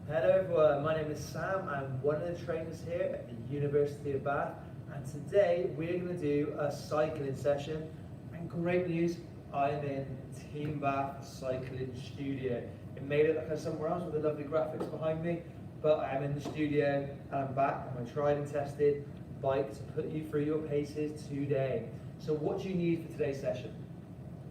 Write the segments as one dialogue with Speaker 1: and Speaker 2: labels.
Speaker 1: Hello everyone, my name is Sam. I'm one of the trainers here at the University of Bath, and today we're going to do a cycling session. And great news, I'm in Team Bath Cycling Studio. It made it look like somewhere else with the lovely graphics behind me, but I am in the studio and I'm back on my tried and tested bike to put you through your paces today. So what do you need for today's session?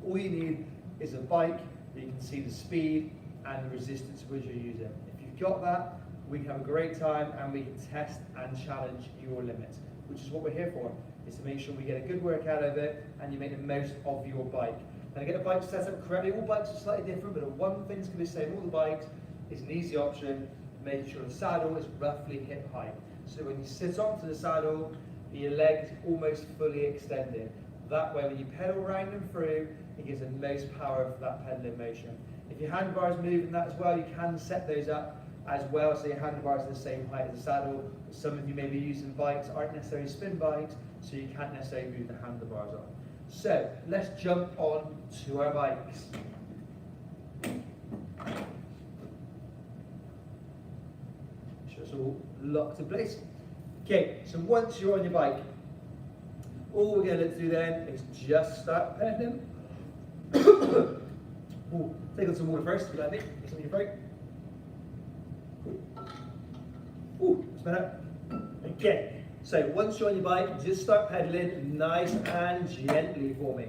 Speaker 1: All you need is a bike that you can see the speed and the resistance which you're using. If you've got that, we can have a great time and we can test and challenge your limits, which is what we're here for, is to make sure we get a good workout of it and you make the most of your bike. Now to get a bike set up correctly, all bikes are slightly different, but one thing's going to be the same, all the bikes is an easy option, making sure the saddle is roughly hip height. So when you sit onto the saddle, your leg is almost fully extended. That way when you pedal round and through, it gives the most power for that pedaling motion. If your handlebars move in that as well, you can set those up as well so your handlebars are the same height as the saddle. Some of you may be using bikes that aren't necessarily spin bikes, so you can't necessarily move the handlebars on. So let's jump on to our bikes. Make sure it's all locked in place. Okay, so once you're on your bike, all we're going to do then is just start pedaling. Ooh, take on some water first, if you like me. Get some in your throat. Ooh, that's better. Okay, so once you're on your bike, just start pedaling nice and gently for me.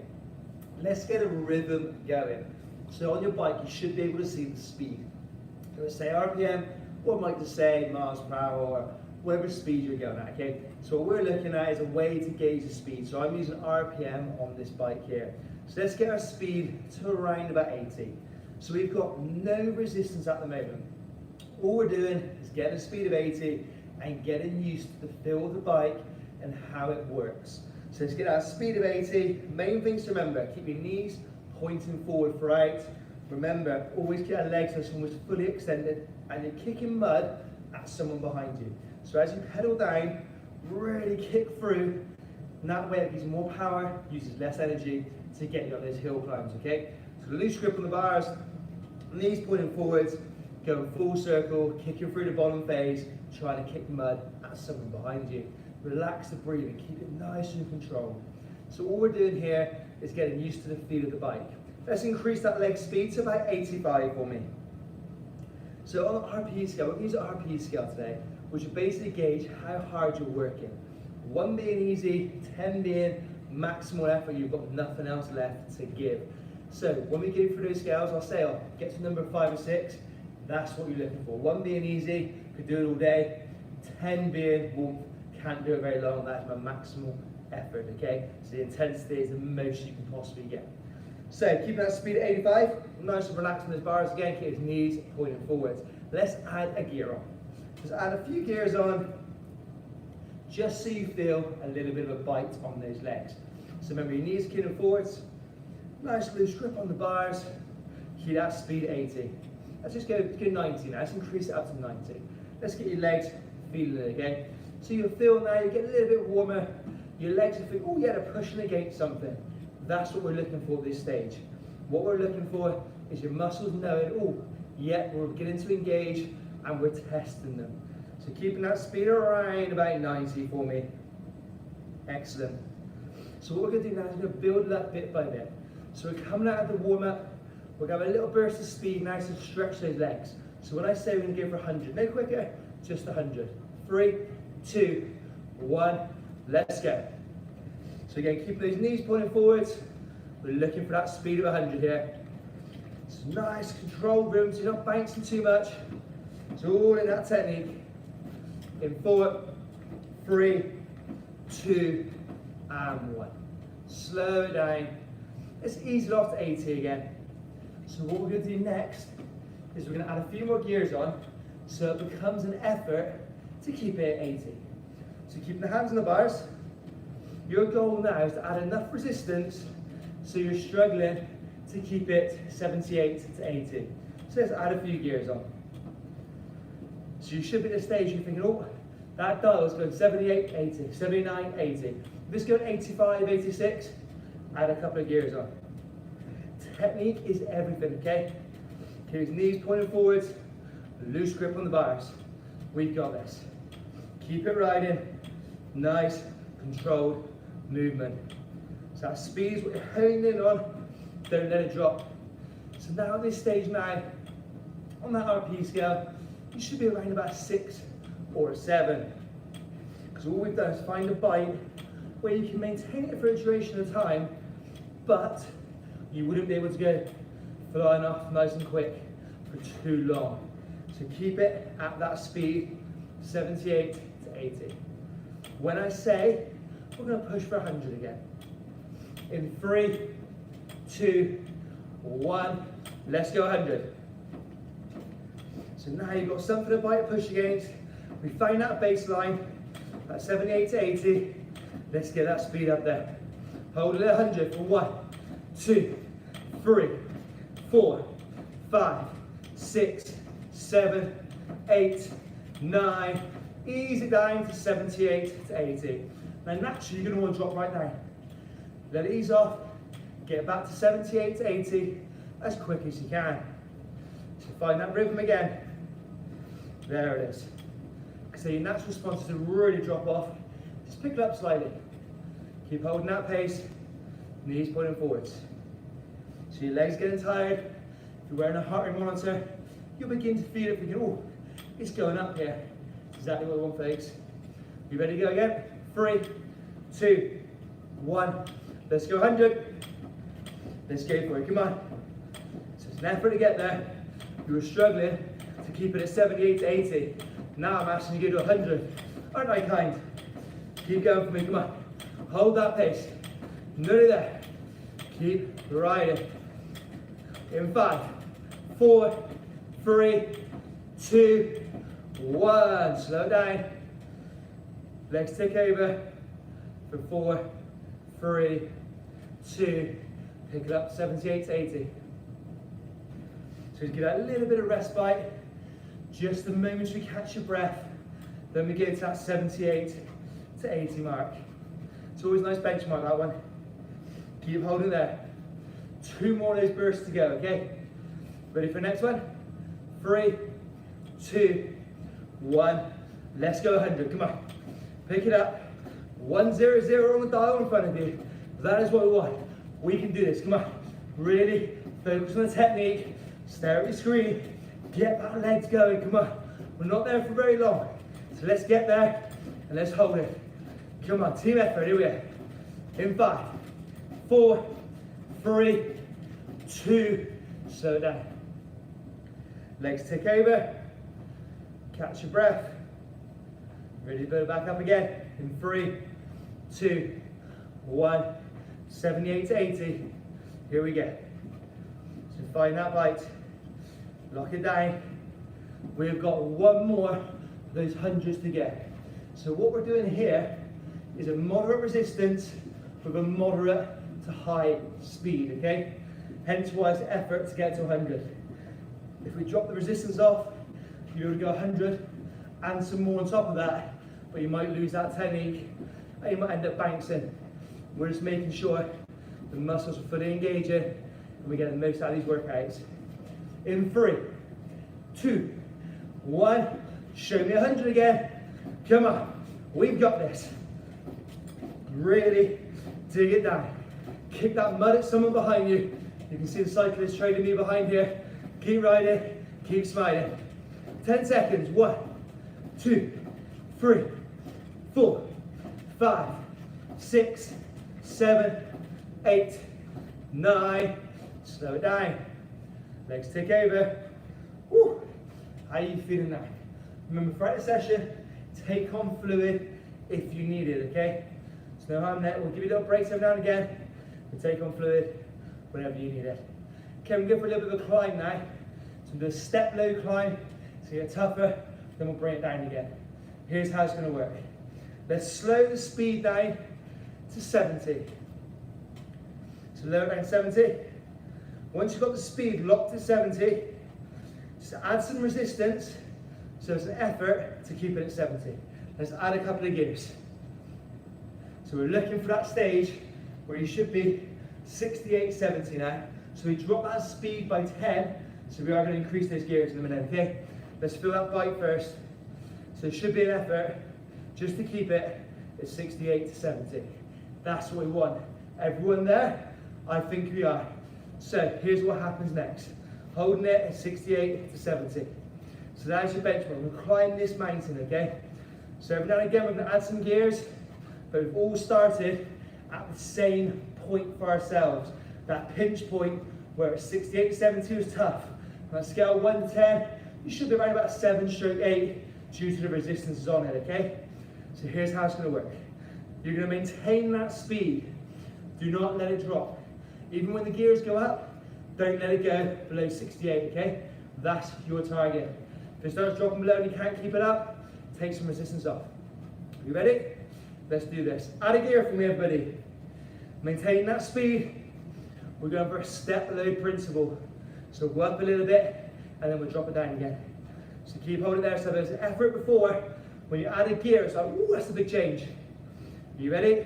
Speaker 1: Let's get a rhythm going. So on your bike, you should be able to see the speed. Let's say RPM, or I might just say miles per hour, or whatever speed you're going at, okay? So what we're looking at is a way to gauge the speed. So I'm using RPM on this bike here. So let's get our speed to around about 80. So we've got no resistance at the moment. All we're doing is getting a speed of 80 and getting used to the feel of the bike and how it works. So let's get our speed of 80. Main things to remember, keep your knees pointing forward throughout. Remember, always keep our legs so almost fully extended and you're kicking mud at someone behind you. So as you pedal down, really kick through, and that way it gives you more power, uses less energy to get you up those hill climbs, okay? So loose grip on the bars, knees pointing forwards, going full circle, kicking through the bottom phase, trying to kick mud at someone behind you. Relax the breathing, keep it nice and controlled. So all we're doing here is getting used to the feel of the bike. Let's increase that leg speed to about 85 for me. So on the RPE scale, we're going to use an RPE scale today, which will basically gauge how hard you're working. 1 being easy, 10 being maximal effort, you've got nothing else left to give. So when we go through those scales, I'll say, get to number 5 or 6, that's what you're looking for. 1 being easy, could do it all day. 10 being, well, can't do it very long, that's my maximal effort, okay? So the intensity is the most you can possibly get. So keep that speed at 85, nice and relaxed on those bars again, keep his knees pointing forwards. Let's add a gear on. Just add a few gears on, just so you feel a little bit of a bite on those legs. So remember your knees kicking forwards, nice loose grip on the bars, keep that speed at 80. Let's just go 90 now, let's increase it up to 90. Let's get your legs feeling it again. So you'll feel now, you get a little bit warmer, your legs will feel, oh yeah, they're pushing against something. That's what we're looking for at this stage. What we're looking for is your muscles knowing, oh, yeah, we're beginning to engage and we're testing them. So keeping that speed around about 90 for me. Excellent. So what we're going to do now is we're going to build that bit by bit. So we're coming out of the warm-up, we're going to have a little burst of speed now to stretch those legs. So when I say we're going to go for 100, no quicker, just 100. 3, 2, 1, let's go. So again, keep those knees pointing forwards. We're looking for that speed of 100 here. It's nice, controlled rhythm, so you're not bouncing too much. It's all in that technique. In 4, 3, 2, and 1. Slow it down. Let's ease it off to 80 again. So what we're going to do next is we're going to add a few more gears on so it becomes an effort to keep it at 80. So keeping the hands on the bars. Your goal now is to add enough resistance so you're struggling to keep it 78 to 80. So let's add a few gears on. So you should be at the stage you're thinking, oh, that dial's going 78, 80, 79, 80. If it's going 85, 86, add a couple of gears on. Technique is everything, okay? Keep his knees pointing forwards, loose grip on the bars. We've got this. Keep it riding. Nice, controlled movement. So that speed is what you're honing in on. Don't let it drop. So now at this stage now, on that RP scale, you should be around about 6 or a 7. Because all we've done is find a bite where you can maintain it for a duration of time, but you wouldn't be able to go flying off nice and quick for too long. So keep it at that speed, 78 to 80. When I say, we're going to push for 100 again. In 3, 2, 1, let's go 100. So now you've got something to bite, push against. We find that baseline, at 78 to 80. Let's get that speed up there. Hold it at 100 for 1, 2, 3, 4, 5, 6, 7, 8, 9. Ease it down to 78 to 80. Now naturally you're going to want to drop right down. Let it ease off. Get back to 78 to 80 as quick as you can. So find that rhythm again. There it is. So your natural response is to really drop off. Just pick it up slightly. Keep holding that pace. Knees pointing forwards. So your legs getting tired. If you're wearing a heart rate monitor, you'll begin to feel it thinking, oh, it's going up here. It's exactly what we want, folks. You ready to go again? 3, 2, 1. Let's go 100. Let's go for it. Come on. So it's an effort to get there. You were struggling to keep it at 78 to 80. Now I'm asking you to go to 100. Aren't I kind? Keep going for me. Come on. Hold that pace. Nearly there. Keep riding. In 5, 4, 3, 2, 1. Slow down. Legs take over for 4, 3, 2. Pick it up 78 to 80. So just give that a little bit of respite. Just the moment we catch your breath. Then we get to that 78 to 80 mark. It's always a nice benchmark, that one. Keep holding there. 2 more of those bursts to go, okay? Ready for the next one? 3, 2, 1. Let's go 100. Come on. Pick it up. 100 on the dial in front of you. That is what we want. We can do this. Come on. Really focus on the technique. Stare at your screen. Get that legs going. Come on. We're not there for very long. So let's get there and let's hold it. Come on. Team effort. Here we go. In 5, 4, 3, 2. Slow down. Legs take over. Catch your breath. Ready to build back up again. In 3, 2, 1. 78 to 80. Here we go. So find that bite. Lock it down. We've got 1 more of those hundreds to get. So what we're doing here is a moderate resistance with a moderate to high speed, okay? Hence why it's effort to get to 100. If we drop the resistance off, you're able to go 100 and some more on top of that, but you might lose that technique and you might end up bouncing. We're just making sure the muscles are fully engaging and we get the most out of these workouts. In 3, 2, 1, show me 100 again. Come on, we've got this. Really dig it down. Kick that mud at someone behind you. You can see the cyclist trailing me behind here. Keep riding, keep smiling. 10 seconds, 1, 2, 3, 4, 5, 6, 7, 8, 9. Slow it down. Legs take over. Woo. How are you feeling now? Remember, throughout the session, take on fluid if you need it, okay? So no harm there. We'll give you little breaks every now and again. We'll take on fluid whenever you need it. Okay, we'll go for a little bit of a climb now. So we'll do a step low climb. So you get tougher, then we'll bring it down again. Here's how it's going to work. Let's slow the speed down to 70. So lower down 70. Once you've got the speed locked at 70, just add some resistance, so it's an effort to keep it at 70. Let's add a couple of gears. So we're looking for that stage where you should be 68, 70 now. So we drop that speed by 10, so we are going to increase those gears in a minute, okay? Let's feel that bite first. So it should be an effort just to keep it at 68 to 70. That's what we want. Everyone there? I think we are. So here's what happens next. Holding it at 68 to 70. So that's your benchmark. We're going to climb this mountain, okay? So every now and again we're going to add some gears, but we've all started at the same point for ourselves. That pinch point where it's 68 to 70 is tough. On a scale of 1 to 10, you should be around about 7/8 due to the resistances on it, okay? So here's how it's going to work. You're going to maintain that speed. Do not let it drop. Even when the gears go up, don't let it go below 68, okay? That's your target. If it starts dropping below and you can't keep it up, take some resistance off. You ready? Let's do this. Add a gear for me, everybody. Maintain that speed. We're going for a step below principle. So go up a little bit, and then we'll drop it down again. So keep holding there. So there's an effort before. When you add a gear, it's like, ooh, that's a big change. You ready?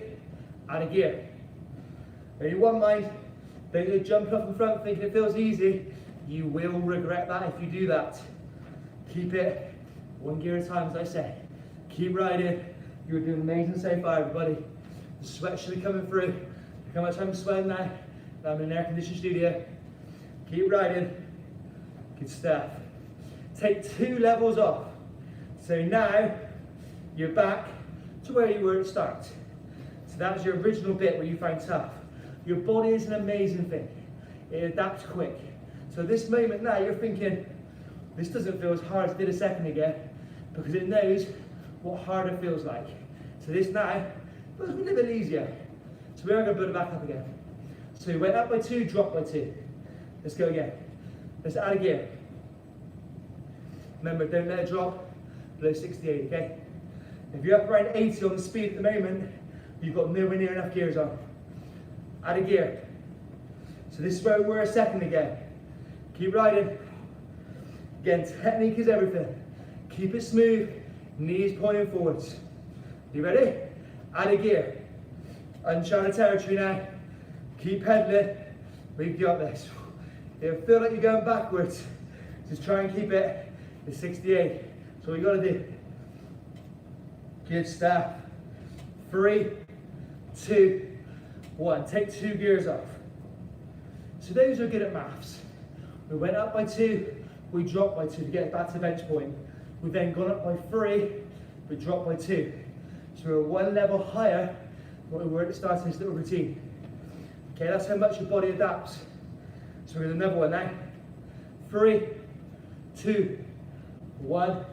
Speaker 1: Add a gear. Only one mind. Don't go jumping off in front thinking it feels easy. You will regret that if you do that. Keep it one gear at a time, as I say. Keep riding. You're doing amazing so far, everybody. The sweat should be coming through. Look how much I'm sweating now. I'm in an air-conditioned studio. Keep riding. Good stuff. Take 2 levels off. So now you're back to where you were at the start. So that was your original bit where you found tough. Your body is an amazing thing. It adapts quick. So this moment now you're thinking, this doesn't feel as hard as it did a second ago, because it knows what harder feels like. So this now feels a little bit easier. So we are going to build it back up again. So we went up by 2, dropped by 2. Let's go again. Let's add a gear. Remember, don't let it drop below 68, okay? If you're up around 80 on the speed at the moment, you've got nowhere near enough gears on. Add a gear. So this is where we were a second ago. Keep riding. Again, technique is everything. Keep it smooth, knees pointing forwards. You ready? Add a gear. Uncharted territory now. Keep pedaling. We've got this. It'll feel like you're going backwards. Just try and keep it at 68. That's all you got to do. Good stuff. 3, 2, 1. Take 2 gears off. So those who are good at maths, we went up by 2, we dropped by 2 to get back to bench point. We've then gone up by 3, we dropped by 2. So we're 1 level higher than what we were at the start of this little routine. Okay, that's how much your body adapts. So we're going to another one now. 3, 2, 1.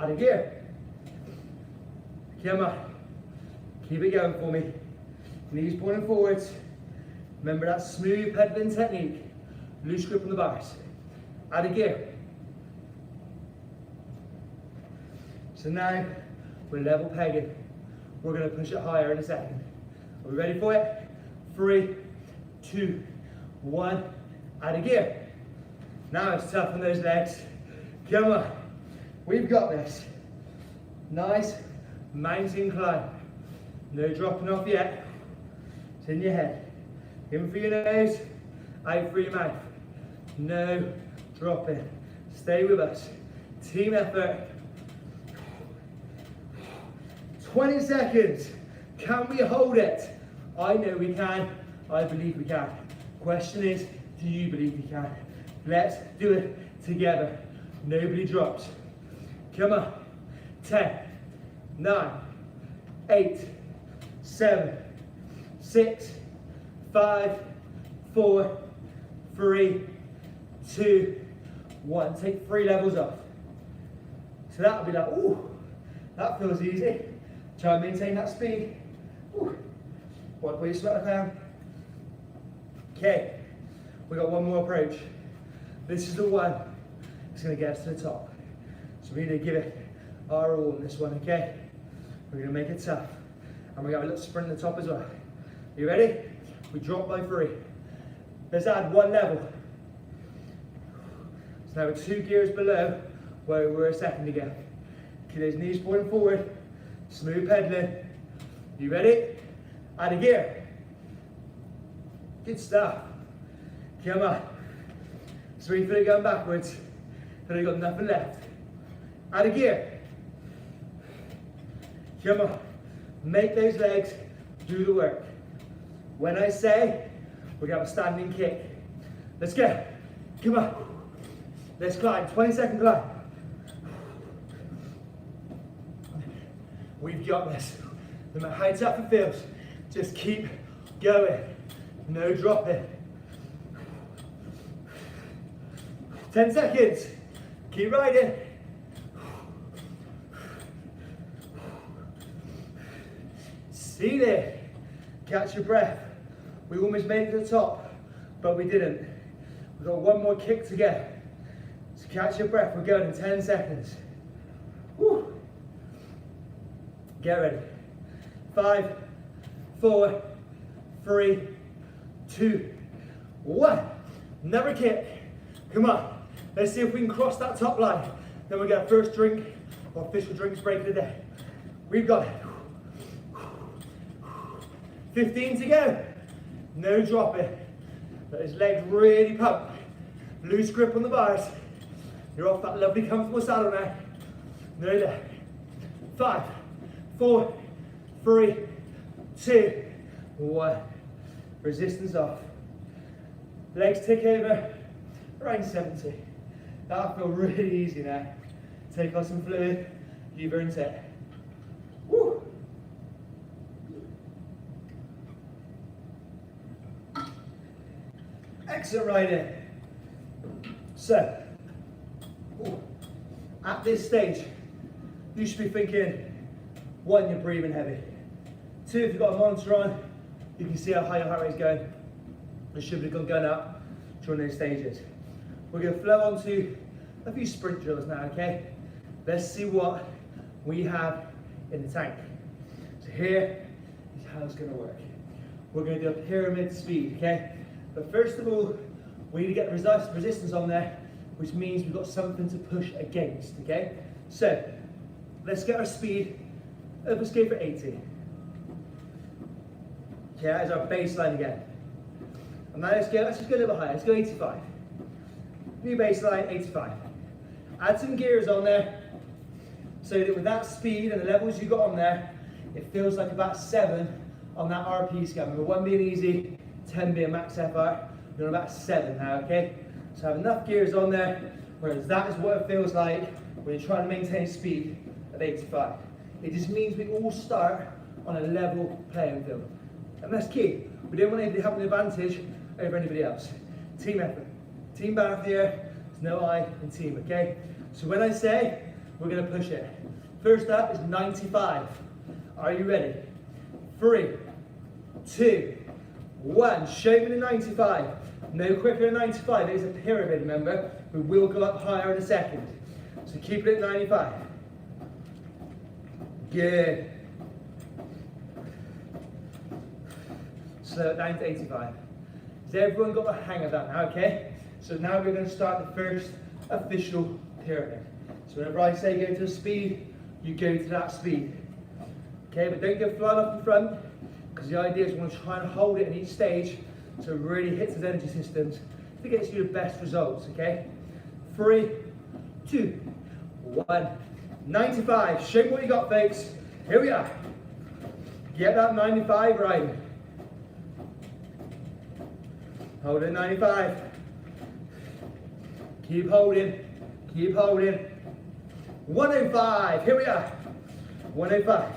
Speaker 1: Add a gear. Come on. Keep it going for me. Knees pointing forwards. Remember that smooth pedaling technique. Loose grip on the bars. Add a gear. So now we're level pegging. We're going to push it higher in a second. Are we ready for it? 3, 2, 1. Add a gear. Now it's tough on those legs. Come on. We've got this. Nice mountain climb. No dropping off yet. It's in your head. In for your nose, out for your mouth. No dropping. Stay with us. Team effort. 20 seconds. Can we hold it? I know we can. I believe we can. Question is, do you believe we can? Let's do it together. Nobody drops. Come on. 10, 9, 8, 7, 6, 5, 4, 3, 2, 1. Take 3 levels off. So that'll be like, ooh, that feels easy. Try and maintain that speed. Ooh. Wipe away your sweat down. Okay, we got one more approach. This is the one that's going to get us to the top. So we need to give it our all in this one, okay? We're going to make it tough. And we got a little sprint at the top as well. You ready? We drop by 3. Let's add 1 level. So now we're 2 gears below where we were a second ago. Keep those knees pointing forward. Smooth pedaling. You ready? Add a gear. Good stuff. Come on. So you feel it going backwards. Then you've got nothing left. Out of gear. Come on. Make those legs do the work. When I say, we're going to have a standing kick. Let's go. Come on. Let's climb. 20-second climb. We've got this. No matter how tough it feels, just keep going. No dropping. 10 seconds. Keep riding. See there. Catch your breath. We almost made it to the top, but we didn't. We've got one more kick to get. So catch your breath. We're going in 10 seconds. Woo. Get ready. 5, 4, 3, 2, 1. Another kick. Come on. Let's see if we can cross that top line. Then we'll get our first drink or official drinks break of the day. We've got it. 15 to go. No dropping. Let his legs really pump. Loose grip on the bars. You're off that lovely comfortable saddle now. No leg. 5, 4, 3, 2, 1. Resistance off. Legs tick over around 70. That'll feel really easy now. Take on some fluid. You've earned it. Woo. Excellent riding. So, at this stage, you should be thinking, 1, you're breathing heavy. 2, if you've got a monitor on, you can see how high your heart rate is going. It should be going up during those stages. We're going to flow on to a few sprint drills now, okay? Let's see what we have in the tank. So here is how it's going to work. We're going to do a pyramid speed, okay? But first of all, we need to get the resistance on there, which means we've got something to push against, okay? So, let's get our speed. Let's go for 80. Okay, that is our baseline again. And now let's just go a little higher. Let's go 85. New baseline, 85. Add some gears on there, so that with that speed and the levels you got on there, it feels like about 7 on that RP scale. Remember, 1 being easy, 10 being max FR. You're on about 7 now, okay? So have enough gears on there, whereas that is what it feels like when you're trying to maintain speed at 85. It just means we all start on a level playing field. And that's key. We don't want anybody having an advantage over anybody else. Team effort. Team bath here. There's no I in team, okay? So when I say, we're going to push it. First up is 95. Are you ready? 3, 2, 1. Show me the 95. No quicker than 95. It is a pyramid, remember? We will go up higher in a second. So keep it at 95. Good. Slow it down to 85. Has everyone got the hang of that now, okay? So now we're going to start the first official pyramid. So whenever I say go to a speed, you go to that speed. Okay, but don't go flying off in front, because the idea is we want to try and hold it in each stage so it really hits those energy systems to get you the best results, okay? 3, 2, 1. 95. Show me what you got, folks. Here we are. Get that 95 right. Hold it 95. Keep holding. Keep holding. 105. Here we are. 105.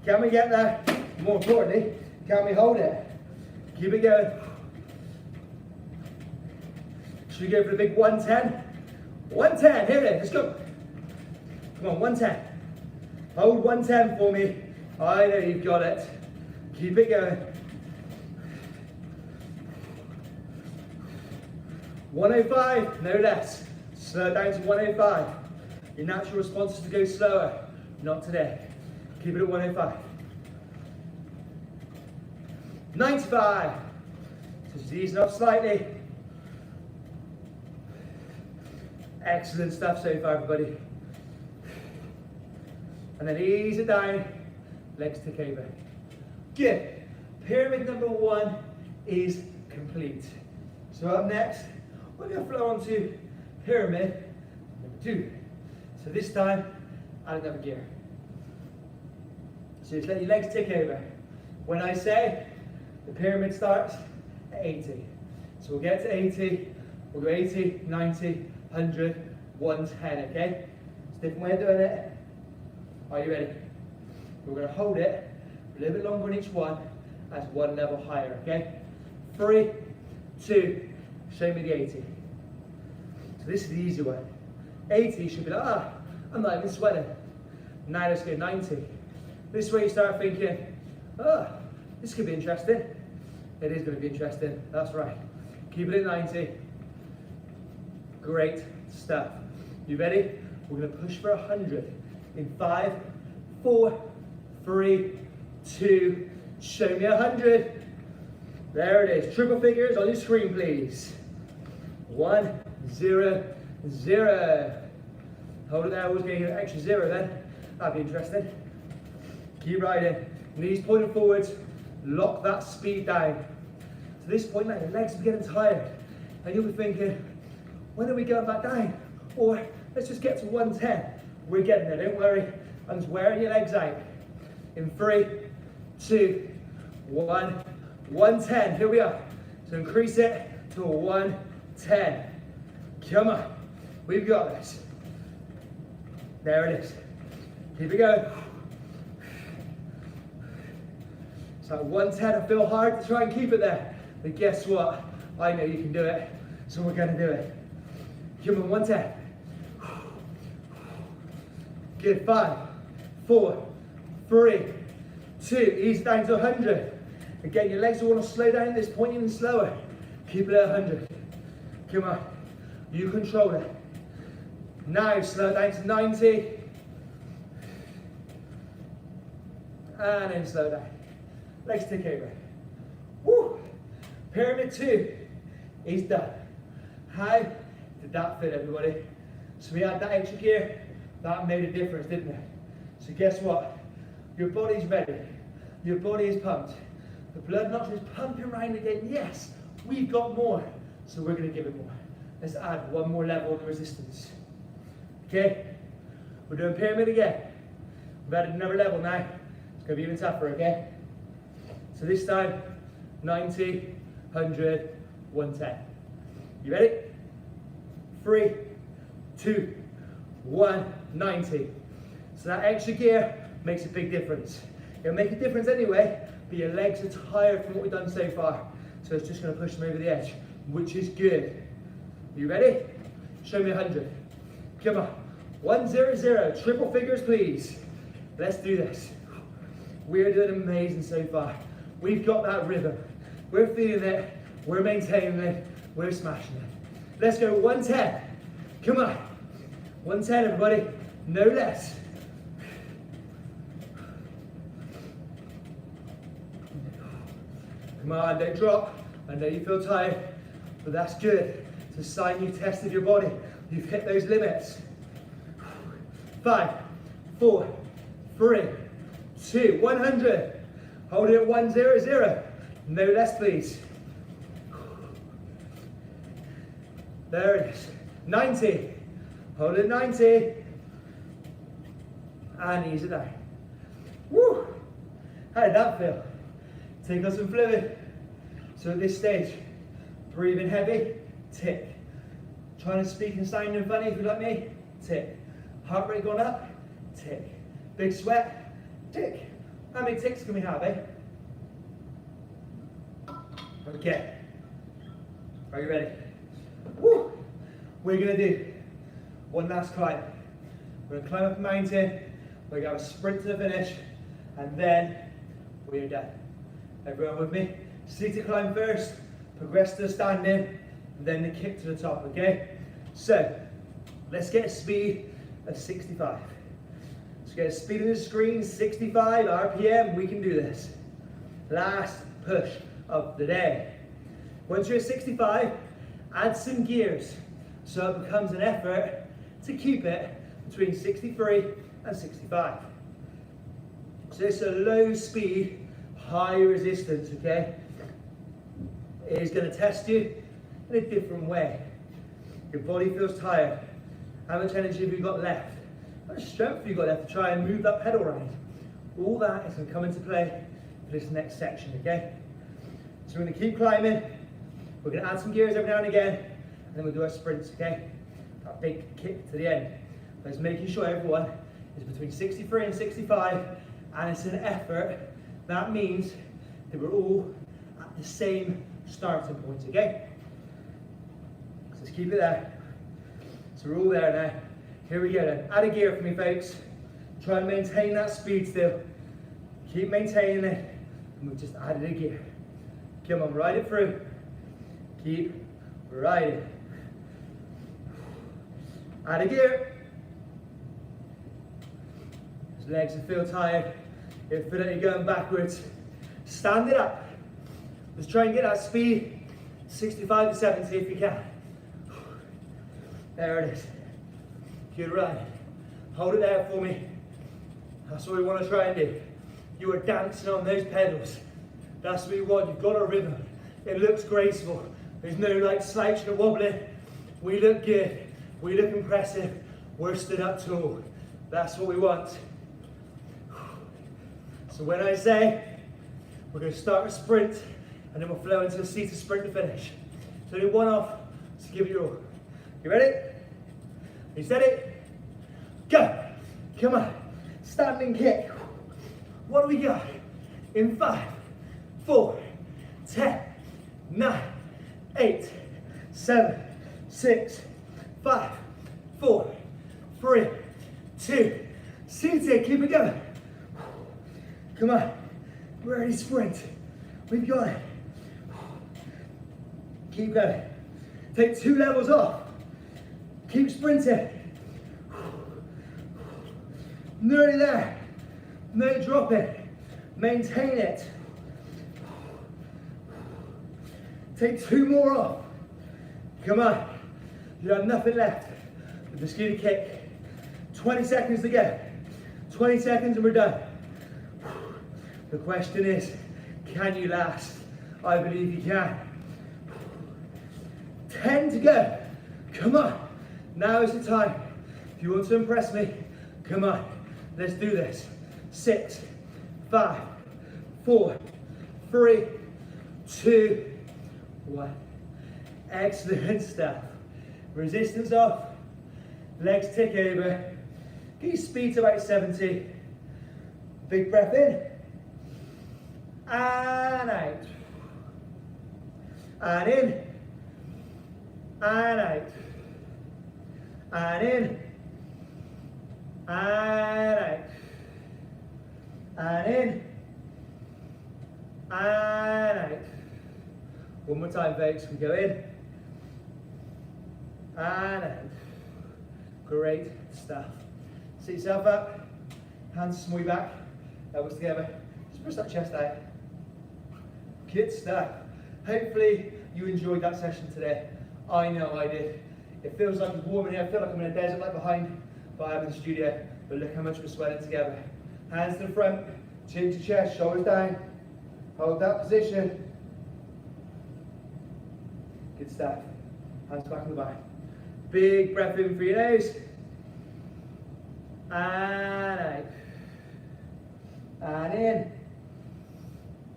Speaker 1: Can we get there? More importantly, can we hold it? Keep it going. Should we go for the big 110? 110. Here it is. Let's go. Come on, 110. Hold 110 for me. I know you've got it. Keep it going. 105, no less. Slow down to 105. Your natural response is to go slower. Not today. Keep it at 105. 95. Just ease it up slightly. Excellent stuff so far, everybody. And then ease it down. Legs tick over. Good. Pyramid number 1 is complete. So up next, we're going to flow on to pyramid number 2. So this time, add another gear. So just let your legs tick over. When I say, the pyramid starts at 80. So we'll get to 80, we'll go 80, 90, 100, 110, okay? It's a different way of doing it. Are you ready? We're going to hold it a little bit longer on each one as one level higher, okay? 3, 2, show me the 80. So this is the easy one. 80 should be like, I'm not even sweating. Now let's go 90. This way you start thinking, this could be interesting. It is going to be interesting, that's right. Keep it at 90. Great stuff. You ready? We're going to push for 100 in 5, 4, 3, 2, show me 100. There it is. Triple figures on your screen, please. 1, 0, 0. Hold it there. Always getting an extra 0 then. That'd be interesting. Keep riding. Knees pointed forwards. Lock that speed down. To this point now, your legs are getting tired. And you'll be thinking, when are we going back down? Or let's just get to 110. We're getting there, don't worry. I'm just wearing your legs out. In 3, 2, 1, 110. Here we are. So increase it to 110. Come on. We've got this. There it is. Keep it going. So 110, I feel hard to try and keep it there. But guess what? I know you can do it. So we're going to do it. Come on, 110. Good. 5, 4, 3, 2. Ease down to 100. Again, your legs will want to slow down at this point even slower. Keep it at 100. Come on. You control it. Now slow down to 90. And then slow down. Legs tick over. Woo! Pyramid 2 is done. How did that fit, everybody? So we had that extra gear. That made a difference, didn't it? So guess what? Your body's ready. Your body is pumped. The blood not is pumping around again. Yes, we've got more. So we're going to give it more. Let's add one more level of resistance. Okay? We're doing pyramid again. We've added another level now. It's going to be even tougher, okay? So this time, 90, 100, 110. You ready? 3, 2, 1, 90. So that extra gear makes a big difference. It'll make a difference anyway, but your legs are tired from what we've done so far. So it's just going to push them over the edge, which is good. You ready? Show me 100. Come on. 100. Triple figures, please. Let's do this. We're doing amazing so far. We've got that rhythm. We're feeling it. We're maintaining it. We're smashing it. Let's go 110. Come on. 110, everybody. No less. Come on, don't drop. I know you feel tired, but that's good. It's a sign you've tested your body. You've hit those limits. 5, 4, 3, 2, 100. Hold it at 100. No less, please. There it is. 90. Hold it at 90. And ease it down. Woo! How did that feel? Take on some fluid. So at this stage, breathing heavy, tick. Trying to speak and sounding funny if you're like me, tick. Heart rate gone up, tick. Big sweat, tick. How many ticks can we have, eh? Okay. Are you ready? Woo! We're going to do one last climb. We're going to climb up a mountain, we're going to have a sprint to the finish, and then we're done. Everyone with me? Seated climb first, progress to standing, and then the kick to the top, okay? So, let's get a speed of 65. Let's get a speed of the screen, 65 RPM, we can do this. Last push of the day. Once you're at 65, add some gears, so it becomes an effort to keep it between 63 and 65. So it's a low speed, high resistance, okay? It is going to test you in a different way. Your body feels tired. How much energy have you got left? How much strength have you got there to try and move that pedal around? All that is going to come into play for this next section, okay? So we're going to keep climbing. We're going to add some gears every now and again, and then we'll do our sprints, okay? That big kick to the end. But it's making sure everyone is between 63 and 65, and it's an effort. That means that we're all at the same starting point, okay? So let's keep it there. So we're all there now. Here we go then. Add a gear for me, folks. Try and maintain that speed still. Keep maintaining it. And we've just added a gear. Come on, ride it through. Keep riding. Add a gear. His legs will feel tired. You feel like you're going backwards. Stand it up. Let's try and get that speed 65 to 70 if you can. There it is. Good run. Hold it there for me. That's what we want to try and do. You are dancing on those pedals. That's what you want. You've got a rhythm. It looks graceful. There's no like slouching or wobbling. We look good. We look impressive. We're stood up tall. That's what we want. So when I say, we're going to start a sprint, and then we'll flow into a seated sprint to finish. So do one off, so give it your all. You ready? You steady? Go! Come on. Standing kick. What do we got? In 5, 4, 10, 9, 8, 7, 6, 5, 4, 3, 2, seated. Keep it going. Come on. Ready, sprint. We've got it. Keep going. Take 2 levels off. Keep sprinting. Nearly there. No dropping. Maintain it. Take 2 more off. Come on. You have nothing left with the scooter kick. 20 seconds to go. 20 seconds and we're done. The question is, can you last? I believe you can. 10 to go. Come on. Now is the time. If you want to impress me, come on. Let's do this. 6, 5, 4, 3, 2, 1. Excellent stuff. Resistance off. Legs tick over. Get your speed to about 70. Big breath in. And out. And in. And out. And in. And out. And in. And out. One more time, folks. We go in. And out. Great stuff. Sit yourself up. Hands smooth back. Elbows together. Just push that chest out. Good stuff. Hopefully you enjoyed that session today. I know I did. It feels like it's warm in here. I feel like I'm in a desert like behind, but I'm in the studio. But look how much we're sweating together. Hands to the front, chin to chest, shoulders down. Hold that position. Good stuff. Hands back on the back. Big breath in through your nose. And out. And in.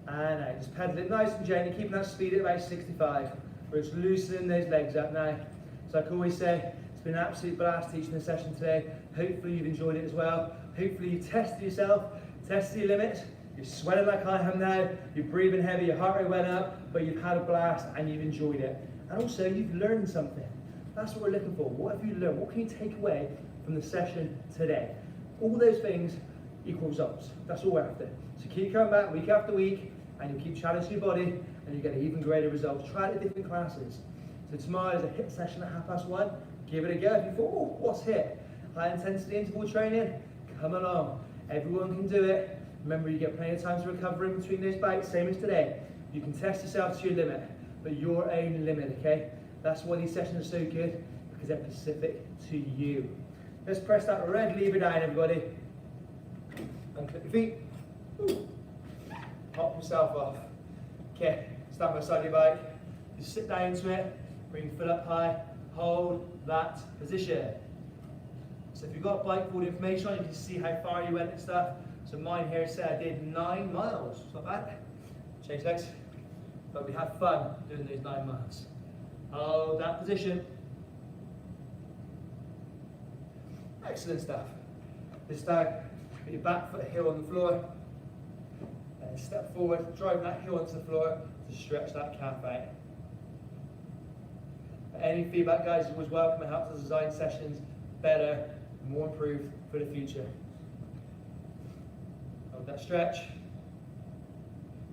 Speaker 1: And out. Just pedal it nice and gently, keeping that speed at about 65. We're just loosening those legs up now. So like I always say, it's been an absolute blast teaching this session today. Hopefully you've enjoyed it as well. Hopefully you've tested yourself, tested your limits. You're sweating like I am now, you're breathing heavy, your heart rate went up, but you've had a blast and you've enjoyed it. And also you've learned something. That's what we're looking for. What have you learned? What can you take away from the session today? All those things equal results. That's all we're after. So keep coming back week after week, and you'll keep challenging your body, and you get even greater results. Try it at different classes. So tomorrow is a HIIT session at 1:30. Give it a go. If you thought, oh, what's HIIT? High intensity interval training? Come along. Everyone can do it. Remember, you get plenty of time to recover in between those bouts, same as today. You can test yourself to your limit, but your own limit, okay? That's why these sessions are so good, because they're specific to you. Let's press that red lever down, everybody. Unclip your feet. Ooh. Hop yourself off. Okay, stand by the side of your bike. Just sit down into it, bring your foot up high, hold that position. So if you've got bike board information on, you can see how far you went and stuff. So mine here said I did 9 miles. It's not bad. Change legs. But we have fun doing those 9 miles. Hold that position. Excellent stuff. This time, put your back foot heel on the floor. And step forward, driving that heel onto the floor to stretch that calf out. Any feedback, guys, is always welcome. It helps us design sessions better, more improved for the future. Hold that stretch.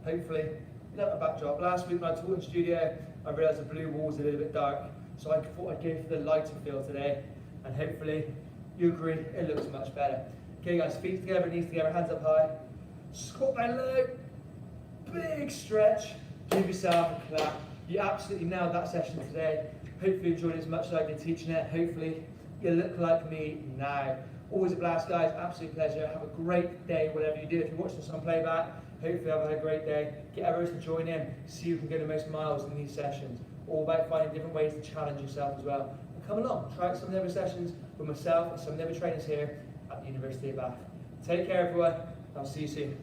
Speaker 1: Hopefully, you let my back drop. Last week when I taught in studio, I realised the blue wall's a little bit dark, so I thought I'd go for the lighter feel today, and hopefully you agree it looks much better. Okay guys, feet together, knees together, hands up high. Squat down low, big stretch. Give yourself a clap. You absolutely nailed that session today. Hopefully you enjoyed it as much as I did teaching it. Hopefully you look like me now. Always a blast, guys. Absolute pleasure. Have a great day, whatever you do. If you're watching this on playback, hopefully have a great day. Get everyone to join in. See who can get the most miles in these sessions. All about finding different ways to challenge yourself as well. And come along, try out some of the other sessions with myself and some of the other trainers here at the University of Bath. Take care, everyone. I'll see you soon.